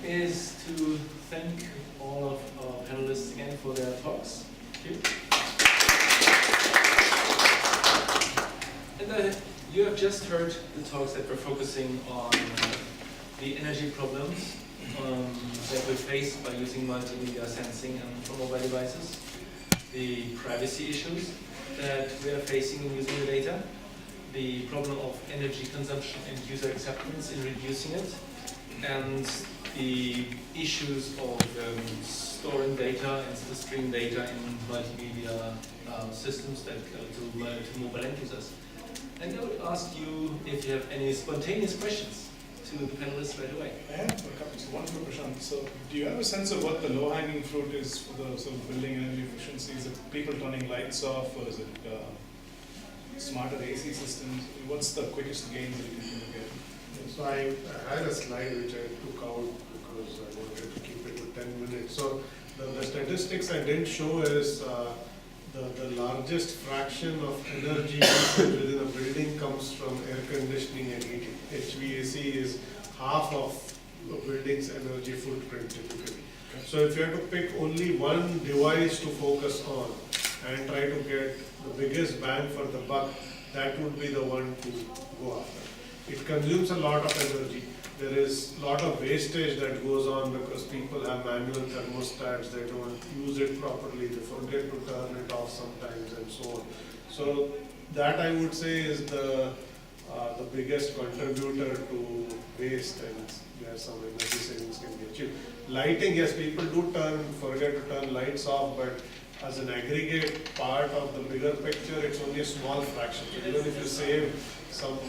is to thank all of our panelists again for their talks. Thank you. And you have just heard the talks that were focusing on the energy problems that we face by using multimedia sensing and mobile devices, the privacy issues that we are facing in using the data, the problem of energy consumption and user acceptance in reducing it, and the issues of storing data and streaming data in multimedia systems that go to mobile end users. And I would ask you if you have any spontaneous questions to the panelists right away. I have a couple. So one for Prashant. So do you have a sense of what the low-hanging fruit is for the sort of building energy efficiency? Is it people turning lights off, or is it smarter AC systems? What's the quickest gains that you can look at? So I had a slide which I took out because I wanted to keep it to 10 minutes. So the statistics I didn't show is the largest fraction of energy within a building comes from air conditioning and heating. HVAC is half of a building's energy footprint typically. Okay. So if you have to pick only one device to focus on and try to get the biggest bang for the buck, that would be the one to go after. It consumes a lot of energy. There is a lot of wastage that goes on because people have manual thermostats, they don't use it properly, they forget to turn it off sometimes and so on. So that I would say is the biggest contributor to waste, and where some energy savings can be achieved. Lighting, yes, people do forget to turn lights off, but as an aggregate part of the bigger picture, it's only a small fraction. So even if you save some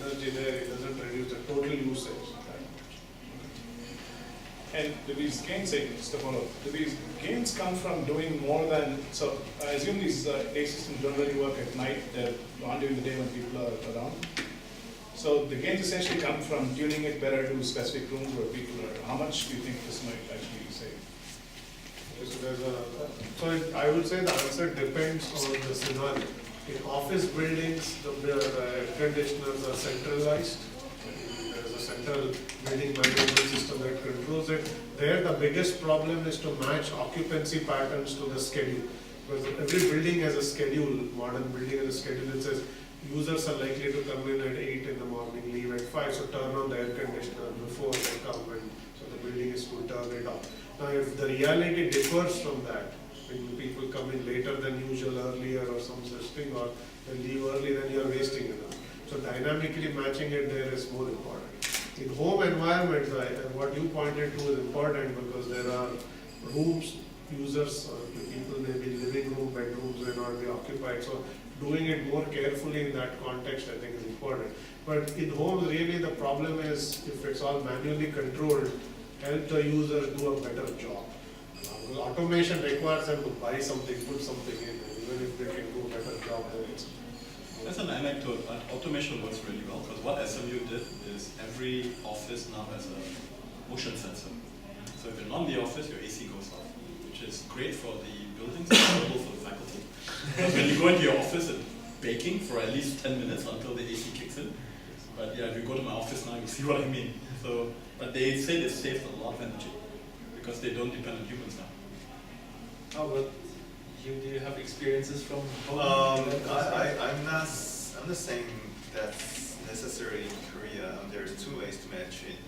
energy there, it doesn't reduce the total usage. And do these gains, just to follow, do these gains come from doing more than, so I assume these AC systems don't really work at night, they're on during the day when people are around. So the gains essentially come from tuning it better to specific rooms where people are. How much do you think this might actually save? So I would say the answer depends on the scenario. In office buildings, the air conditioners are centralized. There's a central building management system that controls it. There, the biggest problem is to match occupancy patterns to the schedule. Because every building has a schedule, modern building has a schedule. It says users are likely to come in at 8 in the morning, leave at 5, so turn on the air conditioner before they come, and so the building is to turn it off. Now, if the reality differs from that, when people come in later than usual, earlier or some such thing, or they leave early, then you are wasting enough. So dynamically matching it there is more important. In home environments, what you pointed to is important because there are rooms, users, people may be living room, bedrooms may not be occupied. So doing it more carefully in that context, I think, is important. But in homes, really the problem is if it's all manually controlled, help the user do a better job. Automation requires them to buy something, put something in, and even if they can do a better job, then it's. As an anecdote, automation works really well because what SMU did is every office now has a motion sensor. So if you're not in the office, your AC goes off, which is great for the buildings and horrible for the faculty. Because when you go into your office, it's baking for at least 10 minutes until the AC kicks in. But yeah, if you go to my office now, you see what I mean. So, but they say they saved a lot of energy because they don't depend on humans now. How about you? Do you have experiences from home? I'm not saying that's necessary in Korea. There's two ways to match it.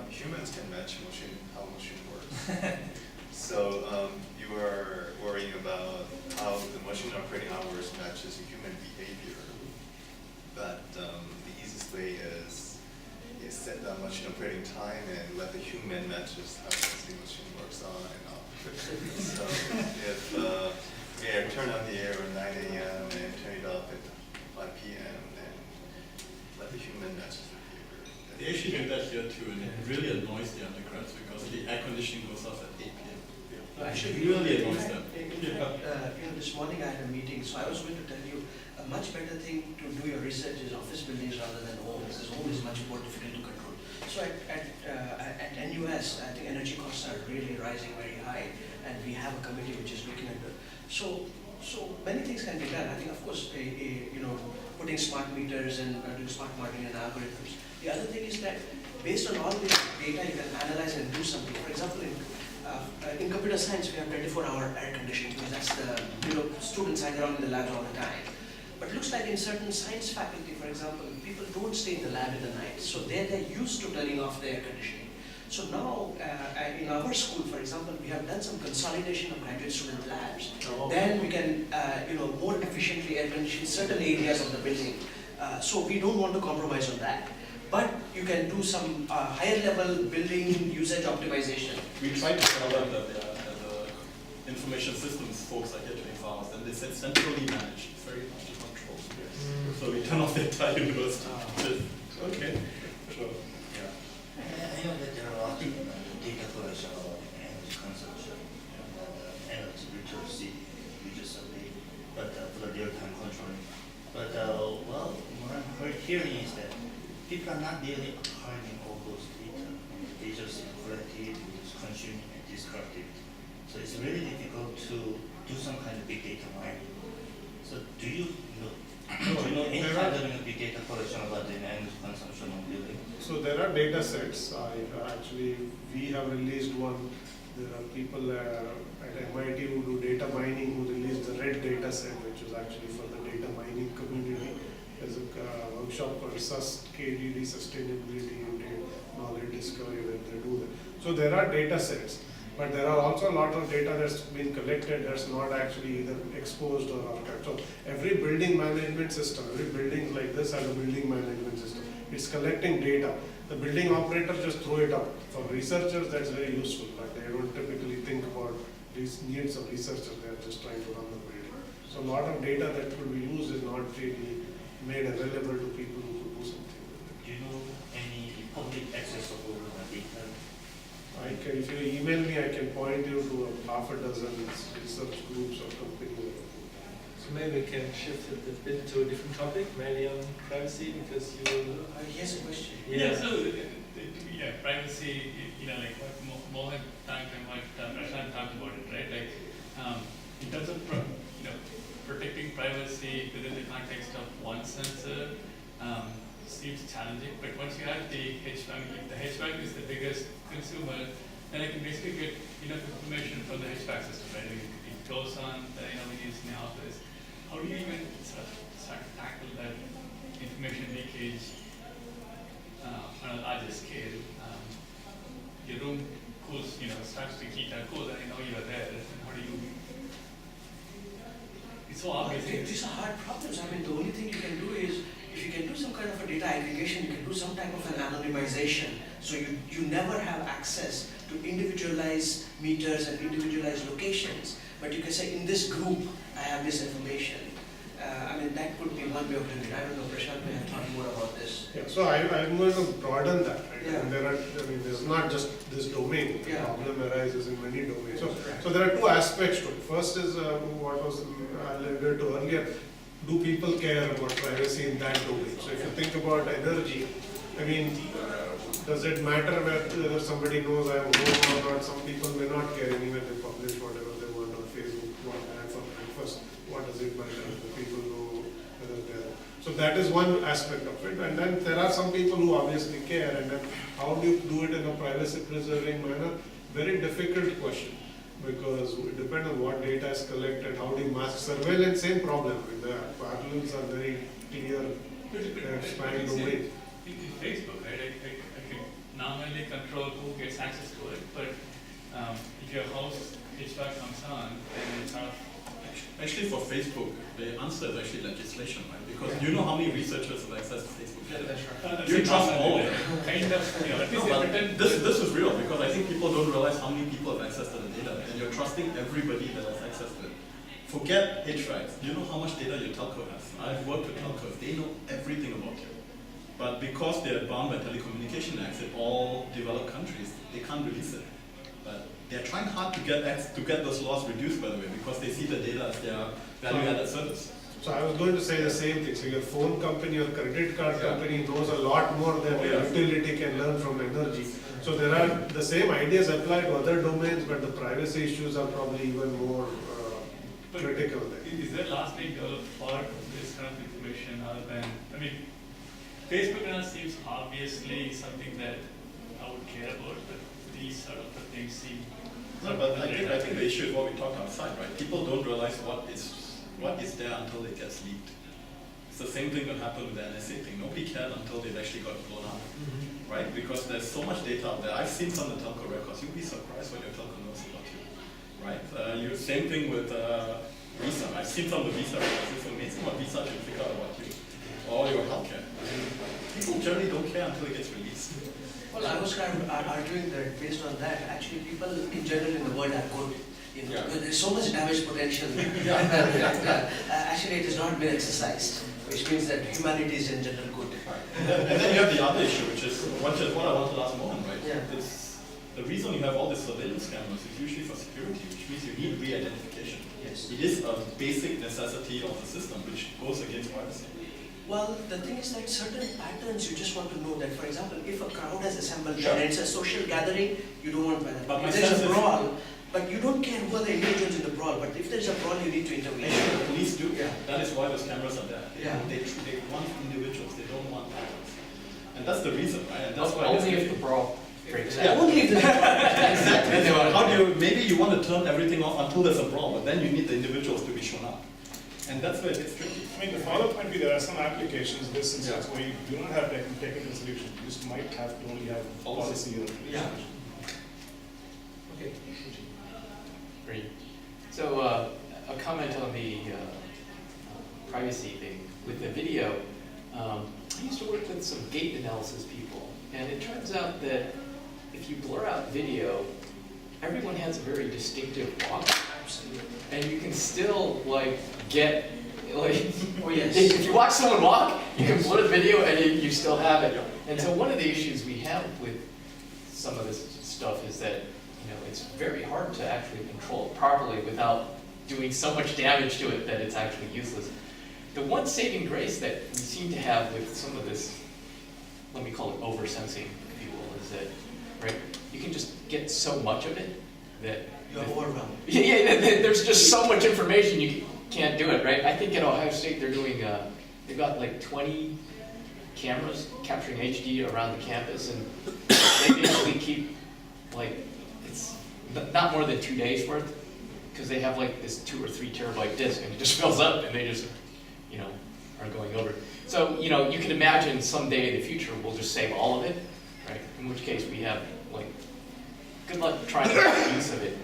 Humans can match how machine works. So you are worrying about how the machine operating hours matches human behavior. But the easiest way is set the machine operating time and let the human matches how the machine works on and off. So if turn on the air at 9 a.m. and turn it off at 5 p.m. then let the human matches the behavior. They actually do that here too, and it really annoys the undergrads because the air conditioning goes off at 8 p.m. Actually, it really annoys them. This morning I had a meeting, so I was going to tell you a much better thing to do your research is office buildings rather than home, because home is much more difficult to control. So at NUS, I think energy costs are really rising very high, and we have a committee which is looking at it. So many things can be done. I think, of course, putting smart meters and doing smart monitoring and algorithms. The other thing is that based on all this data, you can analyze and do something. For example, in computer science, we have 24-hour air conditioning because that's the, students hang around in the labs all the time. But it looks like in certain science faculty, for example, people don't stay in the lab in the night, so they're used to turning off the air conditioning. So now, in our school, for example, we have done some consolidation of graduate student labs. Oh. Then we can, more efficiently air condition certain areas of the building. So we don't want to compromise on that. But you can do some higher level building usage optimization. We tried to tell them that the information systems folks are here 24 hours, and they said centrally managed, very hard to control. Yes. So we turn off the entire university. Okay, sure. Yeah. I know that there are a lot of data collection about energy consumption and energy literacy, survey, but for the real-time controlling. But well, what I'm hearing is that people are not really acquiring all those data. They just collect it, consume it, and discard it. So it's really difficult to do some kind of big data mining. So do you know any kind of big data collection about the energy consumption of building? So there are data sets. We have released one. There are people at MIT who do data mining who released the red data set, which is actually for the data mining community. There's a workshop called KDD, Sustainability and Knowledge Discovery, where they do that. So there are data sets, but there are also a lot of data that's been collected that's not actually either exposed or archived. So every building management system, every building like this has a building management system. It's collecting data. The building operator just throw it up. For researchers, that's very useful, but they don't typically think about these needs of researchers. They're just trying to run the building. So a lot of data that could be used is not really made available to people who could do something with it. Do you know any public accessible data? If you email me, I can point you to half a dozen research groups or companies. So maybe we can shift it a bit to a different topic, mainly on privacy, because you will... Here's a question. Yeah, so privacy, like what Mohan talked and what Prashant talked about it, right? Like, in terms of protecting privacy within the context of one sensor seems challenging. But once you have the HVAC, if the HVAC is the biggest consumer, then I can basically get enough information from the HVAC system, right? It goes on, we use in the office. How do you even sort of start to tackle that information leakage on a larger scale? Your room cools, starts to heat and cool, and I know you are there. And how do you? It's so obvious. These are hard problems. I mean, the only thing you can do is, if you can do some kind of a data aggregation, you can do some type of an anonymization. So you never have access to individualized meters and individualized locations. But you can say, in this group, I have this information. That could be one way of doing it. I don't know, Prashant may have thought more about this. Yeah, so I'm going to broaden that. Right? Yeah. And there's not just this domain. The Yeah. problem arises in many domains. So there are two aspects to it. First is what was alluded to earlier. Do people care about privacy in that domain? So if you think about energy, does it matter whether somebody knows I'm home or not? Some people may not care anyway. They publish whatever they want on Facebook, what I had for breakfast. What does it matter if the people know whether they're... So that is one aspect of it. And then there are some people who obviously care. And then how do you do it in a privacy-preserving manner? Very difficult question. Because it depends on what data is collected, how do you mask surveillance, same problem. The parallels are very clear, expand domain. In Facebook, right? I can nominally control who gets access to it, but if your house HVAC comes on, then it's not. Actually, for Facebook, the answer is actually legislation, right? Because you know how many researchers have access to Facebook? Yeah, that's right. You trust all of them. Kind of, at least No, they but pretend. this is real because I think people don't realize how many people have access to the data, and you're trusting everybody that has access to it. Forget HVACs. You know how much data your telco has. I've worked with telcos. They know everything about you. But because they're bound by telecommunication acts in all developed countries, they can't release it. But they're trying hard to get those laws reduced, by the way, because they see the data as their value-added service. So I was going to say the same thing. So your phone company or credit card company knows a lot more than the utility can learn from energy. So there are the same ideas apply to other domains, but the privacy issues are probably even more critical there. Is there lastly developed part of this kind of information other than, Facebook now seems obviously something that care about, but these sort of things seem. No, but I think the issue is what we talked outside, right? People don't realize what is there until it gets leaked. It's the same thing that happened with the NSA thing. Nobody cared until it actually got blown up, right? Because there's so much data out there. I've seen some of the telco records. You'd be surprised what your telco knows about you, right? Same thing with Visa. I've seen some of the Visa records. It's amazing what Visa can figure out about you or your healthcare. People generally don't care until it gets released. Well, I was kind of arguing that based on that, actually people in general in the world are good. You know, Yeah. there's so much damage potential. Actually, it has not been exercised, which means that humanity is in general good. And then you have the other issue, which is what I wanted to ask Mohan, right? Yeah. It's the reason you have all these surveillance cameras is usually for security, which means you need re-identification. Yes. It is a basic necessity of the system, which goes against privacy. Well, the thing is that certain patterns you just want to know that, for example, if a crowd has assembled Sure. and it's a social gathering, you don't want that. But my If there's sense a is- brawl, but you don't care who are the individuals in the brawl, but if there's a brawl, you need to intervene. And the police do. Yeah. That is why those cameras are there. Yeah. They want individuals, they don't want patterns. And that's the reason, right? And that's why Only if the brawl breaks Yeah. out. Only if Exactly. How do you, maybe you want to turn everything off until there's a brawl, but then you need the individuals to be shown up. And that's where it gets tricky. I mean, the follow-up might be there are some applications, this instance, Yeah. where you do not have technical solution. You just might have to only have policy or. Yeah. Okay. Great. So a comment on the privacy thing. With the video, I used to work with some gait analysis people, and it turns out that if you blur out video, everyone has a very distinctive walk, and you can still like get like Oh, yes. if you watch someone walk, you can blur the video and you still have it. And so one of the issues we have with some of this stuff is that it's very hard to actually control it properly without doing so much damage to it that it's actually useless. The one saving grace that we seem to have with some of this, let me call it over-sensing, if you will, is that, right, you can just get so much of it that... You're overwhelmed. Yeah, there's just so much information you can't do it, right? I think at Ohio State they're doing, they've got like 20 cameras capturing HD around the campus, and they basically keep, like, it's not more than 2 days worth, because they have like this 2 or 3 terabyte disk, and it just fills up, and they just, are going over. So, you can imagine someday in the future we'll just save all of it, right? In which case we have, like, good luck trying to make use of it.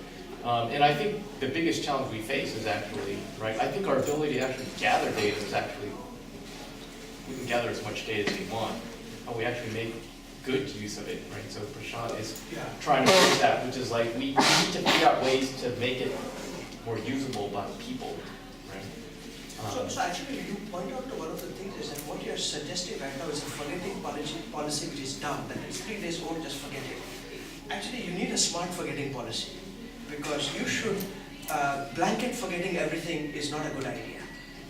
And I think the biggest challenge we face is actually, right, I think our ability to actually gather data is actually, we can gather as much data as we want, but we actually make good use of it, right? So Prashant is trying to do that, which is like, we need to figure out ways to make it more usable by people, right? So actually, you point out to one of the things is that what you're suggesting right now is a forgetting policy which is dumb, that it's 3 days old, just forget it. Actually, you need a smart forgetting policy, because you should, blanket forgetting everything is not a good idea.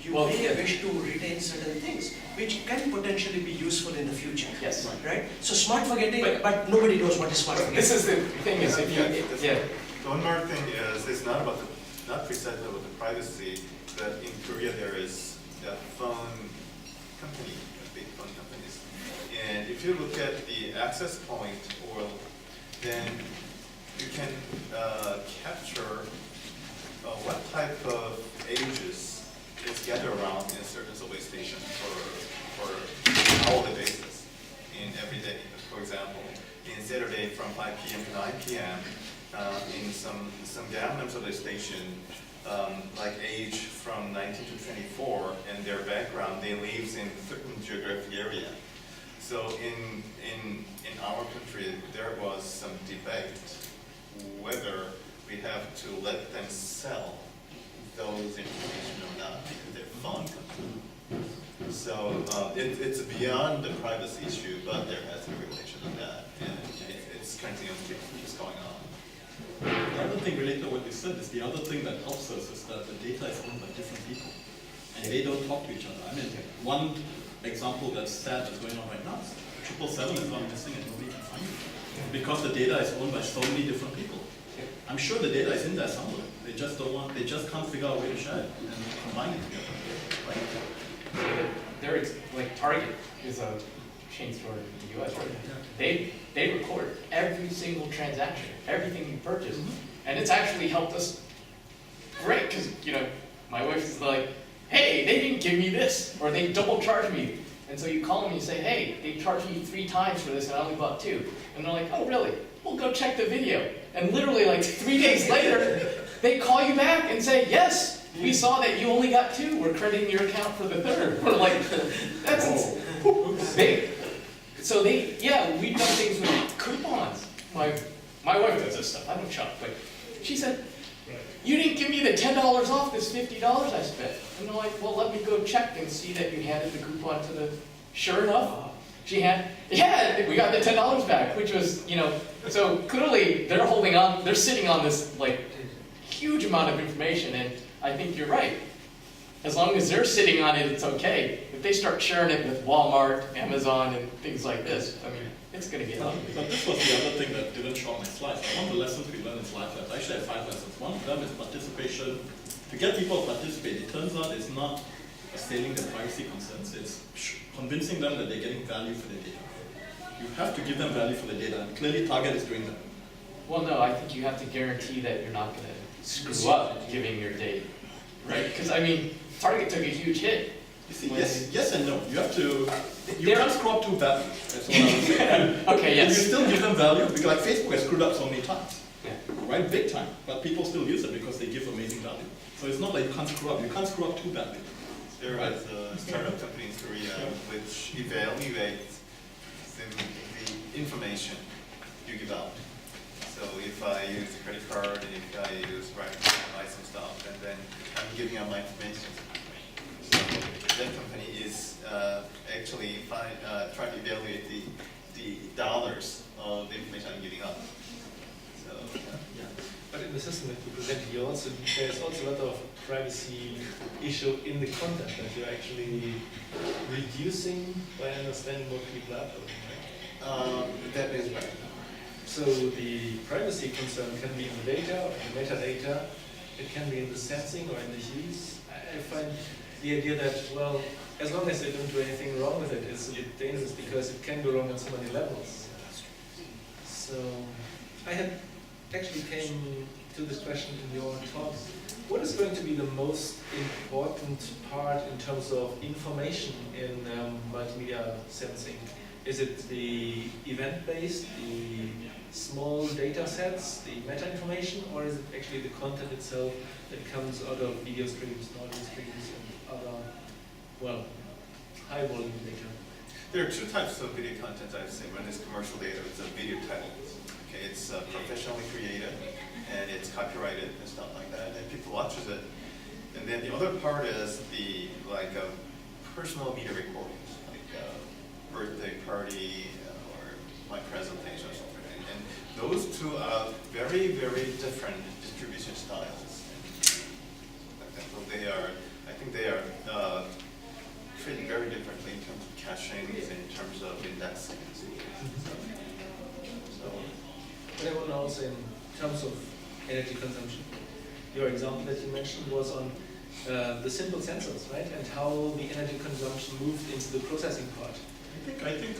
You may wish to retain certain things, which can potentially be useful in the future. Yes. Right? So smart forgetting, but nobody knows what is smart forgetting. This is the thing is, if you, One more thing is, it's not about not precisely about the privacy, but in Korea there is a phone company, big phone companies. And if you look at the access point, then you can capture what type of ages is gathered around in a certain subway station for hourly basis in every day. For example, in Saturday from 5 p.m. to 9 p.m. In some Gangnam subway station, like age from 19 to 24, and their background, they live in a certain geographic area. So in our country, there was some debate whether we have to let them sell those information or not because they're phone company. So it's beyond the privacy issue, but there has to be regulation on that, and it's continuously just going on. The other thing related to what you said is the other thing that helps us is that the data is owned by different people, and they don't talk to each other. I mean, one example that's sad that's going on right now is 777 is gone missing and nobody can find it because the data is owned by so many different people. I'm sure the data is in there somewhere. They just don't want. They just can't figure out a way to share it and combine it together. Right? like Target is a chain store in the U.S. right? They record every single transaction, everything you purchase. And it's actually helped us great, because, you know, my wife is like, hey, they didn't give me this, or they double charged me. And so you call them and you say, hey, they charged me 3 times for this and I only bought 2. And they're like, oh, really? Well, go check the video. And literally like 3 days later, they call you back and say, yes, we saw that you only got 2. We're crediting your account for the 3rd. We're like, that's big. So we've done things with coupons. My wife does this stuff. I don't shop, but she said, you didn't give me the $10 off this $50 I spent. And they're like, well, let me go check and see that you handed the coupon to the... Sure enough, she had, yeah, we got the $10 back, which was, you know, so clearly they're holding on, they're sitting on this, like, huge amount of information, and I think you're right. As long as they're sitting on it, it's okay. If they start sharing it with Walmart, Amazon, and things like this, I mean, it's going to get ugly. But this was the other thing that didn't show on my slides. One of the lessons we learned in Slide Labs, I actually have 5 lessons. One of them is participation. To get people to participate, it turns out it's not assailing their privacy concerns, it's convincing them that they're getting value for their data. You have to give them value for the data, and clearly Target is doing that. Well, no, I think you have to guarantee that you're not going to screw up giving your data, right? Because, I mean, Target took a huge hit. You see, yes and no. You have to, you can't screw up too badly. That's what I'm saying. Okay, yes. You still give them value, because like Facebook has screwed up so many times. Yeah. Right, big time. But people still use it because they give amazing value. So it's not like you can't screw up. You can't screw up too badly. There is a startup company in Korea which evaluates the information you give out. So if I use a credit card and if I use buy some stuff, and then I'm giving out my information. So that company is actually trying to evaluate the dollars of the information I'm giving out. So Yeah. But in the system that you presented, there's also a lot of privacy issue in the content that you're actually reducing by understanding what people are uploading, right? that is right. So the privacy concern can be in the data or in the metadata. It can be in the sensing or in the use. I find the idea that, well, as long as they don't do anything wrong with it, it's a bit dangerous because it can go wrong on so many levels. So I had actually came to this question in your talk. What is going to be the most important part in terms of information in multimedia sensing? Is it the event-based, the small data sets, the meta information, or is it actually the content itself that comes out of video streams, audio streams, and other, well, high volume data? There are 2 types of video content, I'd say. One is commercial data, it's a video title. Okay, it's professionally created, and it's copyrighted and stuff like that, and people watches it. And then the other part is the personal media recordings, like birthday party or my presentation or something. And those 2 are very, very different distribution styles. So I think they are treated very differently in terms of caching, in terms of indexing. So. But I want to also, in terms of energy consumption, your example that you mentioned was on the simple sensors, right? And how the energy consumption moved into the processing part. I think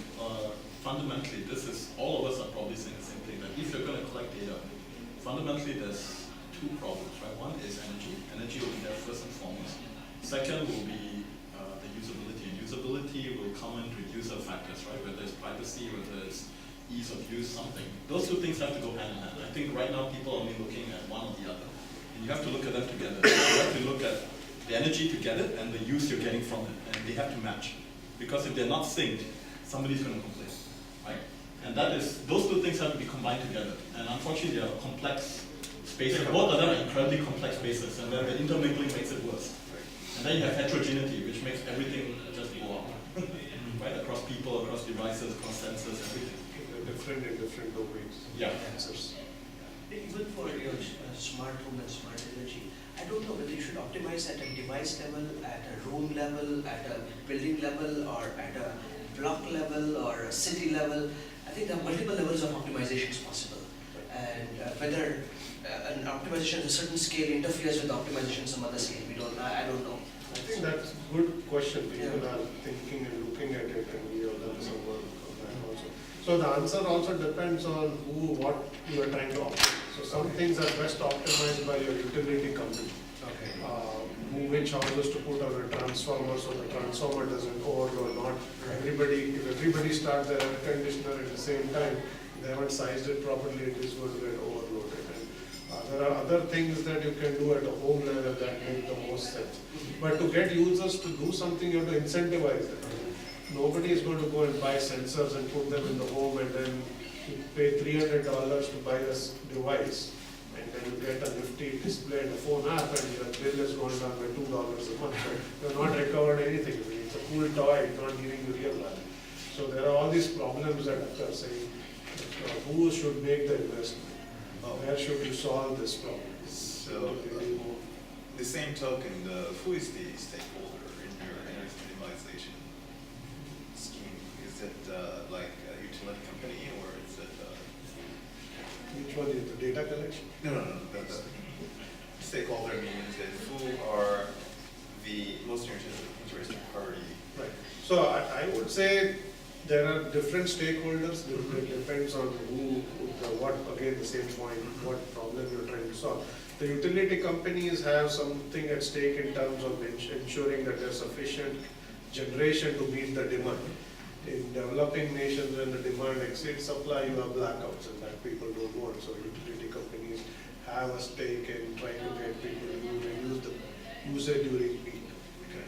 fundamentally, this is, all of us are probably saying the same thing, that if you're going to collect data, fundamentally there's 2 problems, right? One is energy. Energy will be there first and foremost. Second will be the usability. And usability will come in with user factors, right? Whether it's privacy, whether it's ease of use, something. Those 2 things have to go hand in hand. I think right now people are only looking at one or the other. And you have to look at them together. You have to look at the energy to get it and the use you're getting from it. And they have to match. Because if they're not synced, somebody's going to complain, right? And that is, those 2 things have to be combined together. And unfortunately, they are complex spaces. Both of them are incredibly complex spaces, and then the intermingling makes it worse. And then you have heterogeneity, which makes everything just blow up, right? Across people, across devices, across sensors, everything. Different in different domains. Yeah. Answers. Even for your smart home and smart energy, I don't know whether you should optimize at a device level, at a room level, at a building level, or at a block level, or a city level. I think there are multiple levels of optimizations possible. And whether an optimization of a certain scale interferes with optimization of some other scale, I don't know. I think that's a good question. People are thinking and looking at it, and we have done some work on that also. So the answer also depends on what you are trying to optimize. So some things are best optimized by your utility company. Okay. Which houses to put on a transformer so the transformer doesn't overload. Not everybody, if everybody starts their air conditioner at the same time, they haven't sized it properly, it is going to get overloaded. And there are other things that you can do at a home level that make the most sense. But to get users to do something, you have to incentivize them. Nobody is going to go and buy sensors and put them in the home and then you pay $300 to buy this device. And then you get a nifty display and a phone app and your bill is going down by $2 a month. So you're not recovered anything. I mean, it's a cool toy, it's not giving you real value. So there are all these problems that occur saying, who should make the investment? Where should you solve this problem? So, the same token, who is the stakeholder in your energy minimization scheme? Is it like a utility company or is it? Which one is the data collection? No. The stakeholder means that who are the most interested party? Right. So I would say there are different stakeholders. It depends on what, again, the same point, what problem you're trying to solve. The utility companies have something at stake in terms of ensuring that there's sufficient generation to meet the demand. In developing nations, when the demand exceeds supply, you have blackouts, and that people don't want. So utility companies have a stake in trying to get people to reduce the usage during peak.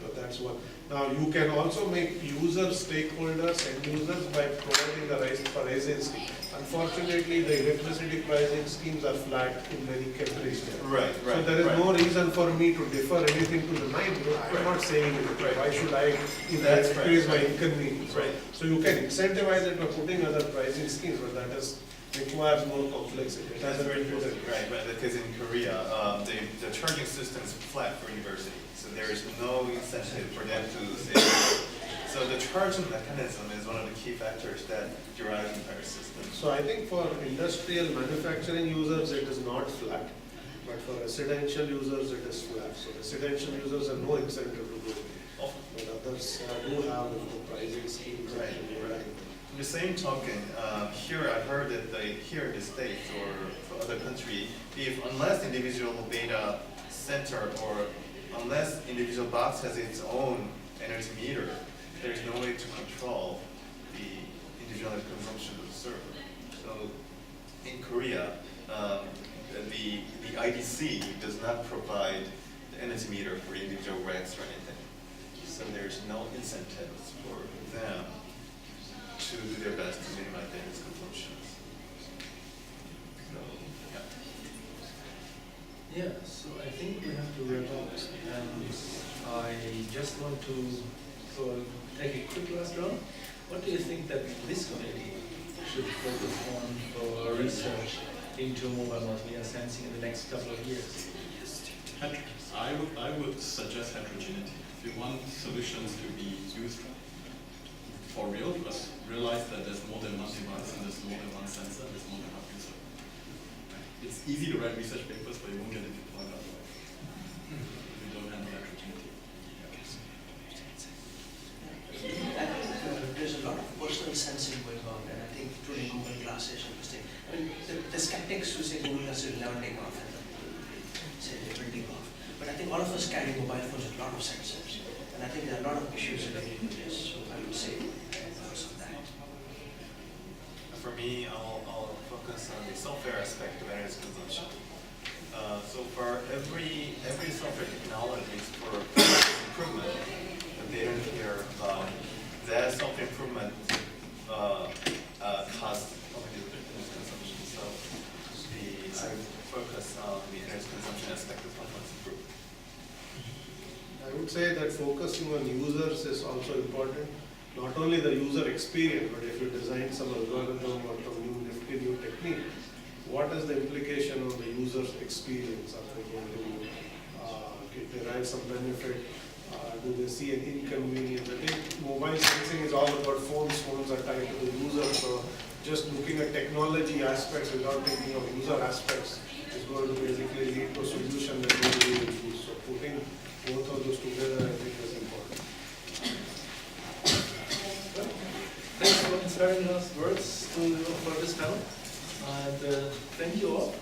So that's one. Now you can also make users stakeholders and users by providing the pricing scheme. Unfortunately, the electricity pricing schemes are flat in many countries. Right. So there is no reason for me to defer anything to the night. I'm not saying it. Why should I increase my inconvenience? Right. So you can incentivize it by putting other pricing schemes, but that requires more complexity. That's very interesting. Right, because in Korea, the charging system is flat for university, so there is no incentive for them to save. So the charging mechanism is one of the key factors that derive the entire system. So I think for industrial manufacturing users, it is not flat, but for residential users, it is flat. So residential users have no incentive to do it. But others do have the pricing schemes. Right. In the same token, here I heard that here in the States or for other country, unless individual data center or unless individual box has its own energy meter, there's no way to control the individual consumption of the server. So in Korea, the IDC does not provide the energy meter for individual racks or anything. So there's no incentives for them to do their best to minimize their energy consumption. So, Yeah, so I think we have to wrap up. And I just want to take a quick last round. What do you think that this committee should focus on for research into mobile multimedia sensing in the next couple of years? I would suggest heterogeneity. If you want solutions to be used for real, just realize that there's more than one device and there's more than one sensor, there's more than one user. It's easy to write research papers, but you won't get it deployed otherwise. If you don't handle heterogeneity. There's a lot of personal sensing going on, and I think including Google Glass is interesting. I mean, the skeptics who say Google Glass will never take off, and say they will take off. But I think all of us carry mobile phones with a lot of sensors, and I think there are a lot of issues related to this. So I would say focus on that. for me, I'll focus on the software aspect of energy consumption. So far, every software technology is for improvement that they don't care about. That software improvement costs energy consumption. So I focus on the energy consumption aspect of performance improvement. I would say that focusing on users is also important. Not only the user experience, but if you design some algorithm or some new technique, what is the implication on the user's experience? Are they going to derive some benefit? Do they see an inconvenience? I think mobile sensing is all about phones. Phones are tied to the user, so just looking at technology aspects without thinking of user aspects is going to basically lead to a solution that nobody will choose. So putting both of those together, I think, is important. Thanks for inspiring last words. help. And thank you all.